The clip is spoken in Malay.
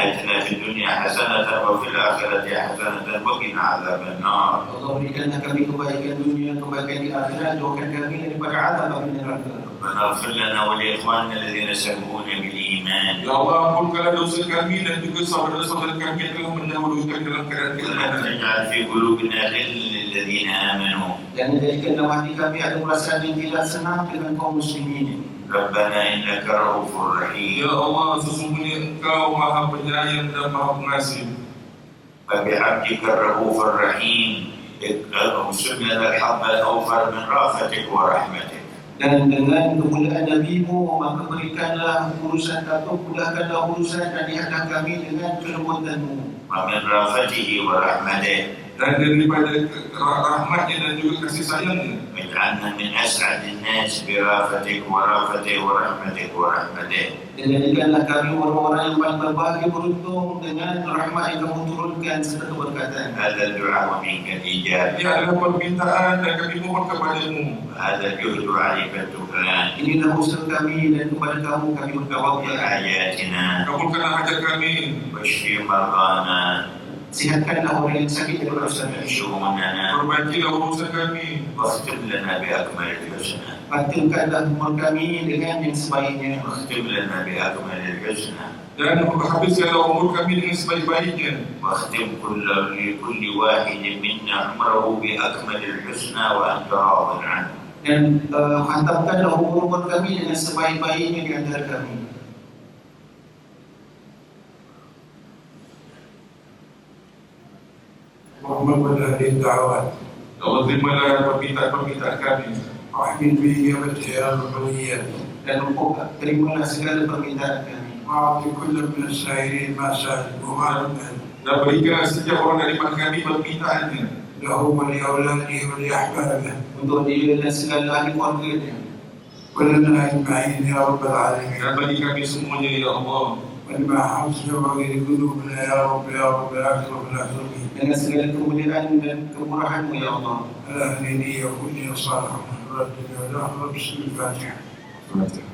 آتنا في الدنيا حسنة وفي الآخرة حسنة وقنا عذاب النار. Allah berikanlah kami kebaikan dunia, kebaikan di akhirat, jauhkan kami daripada azab api neraka. ربنا اغفر لنا ولإخواننا الذين سبقونا بالإيمان. Ya Allah, ampunkanlah dosa kami dan juga saudara-saudara kami yang telah mendahulukan dalam keadaan ولا keimanan. تجعل في قلوبنا غلا للذين آمنوا. Dan jadikan dalam hati kami ada perasaan yang tidak senang dengan kaum muslimin. ربنا إنك رؤوف رحيم. Ya Allah, sesungguhnya Engkau Maha Penyayang dan Maha Pengasih. فبحمدك الرؤوف الرحيم اغفر لنا الحظ الأوفر من رأفتك ورحمتك. Dan dengan kemuliaan Nabi-Mu, maka berikanlah urusan atau mudahkanlah urusan dan hadiah kami dengan kelembutan-Mu. ومن رأفته ورحمته Dan daripada rahmatnya dan juga kasih sayangnya, واجعلنا من أسعد الناس برأفتك ورأفته ورحمتك ورحمته. Dan jadikanlah kami orang-orang yang paling berbahagia beruntung dengan rahmat yang Kamu turunkan serta keberkatan. هذا الدعاء ومنك الإجابة. ini adalah permintaan dan kami mohon kepadamu. هذا الجهد عليك التكلان. Inilah usaha kami dan kepada Kamu kami bertawakal. بحاجاتنا Kabulkanlah hajat kami, واشف مرضانا Sihatkanlah orang yang sakit daripada usaha. شؤوننا perbaikilah urusan kami, واختم لنا بأكمل الحسنى. Batalkanlah umur kami dengan yang sebaiknya. واختم لنا بأكمل الحسنى. dan habiskanlah umur kami dengan sebaik-baiknya. واختم لكل واحد منا عمره بأكمل الحسنى وأنت راض عنه. Dan hantamkanlah umur kami dengan sebaik-baiknya di antara kami. اللهم قل هذه الدعوات Ya Allah, terimalah permintaan-permintaan kami. واحمل بإجابتها يا رب البريات Dan Engkau terimalah segala permintaan kami. وأعط كل من السائلين ما سأل وما لم يسأل Dan berikanlah setiap orang daripada kami permintaannya, له ولأولاده ولأحبابه Untuk dia dan segala ahli keluarganya. ولنا أجمعين يا رب العالمين dan bagi kami semuanya, Ya Allah. ولما حفظ وغير قلوبنا يا رب يا رب يا أكرم الأكرمين Dengan segala kemuliaan dan kemurahan-Mu ya Allah. على أهل نية وكل صالح ورد ولا رب بسم الفاتحة Terima kasih.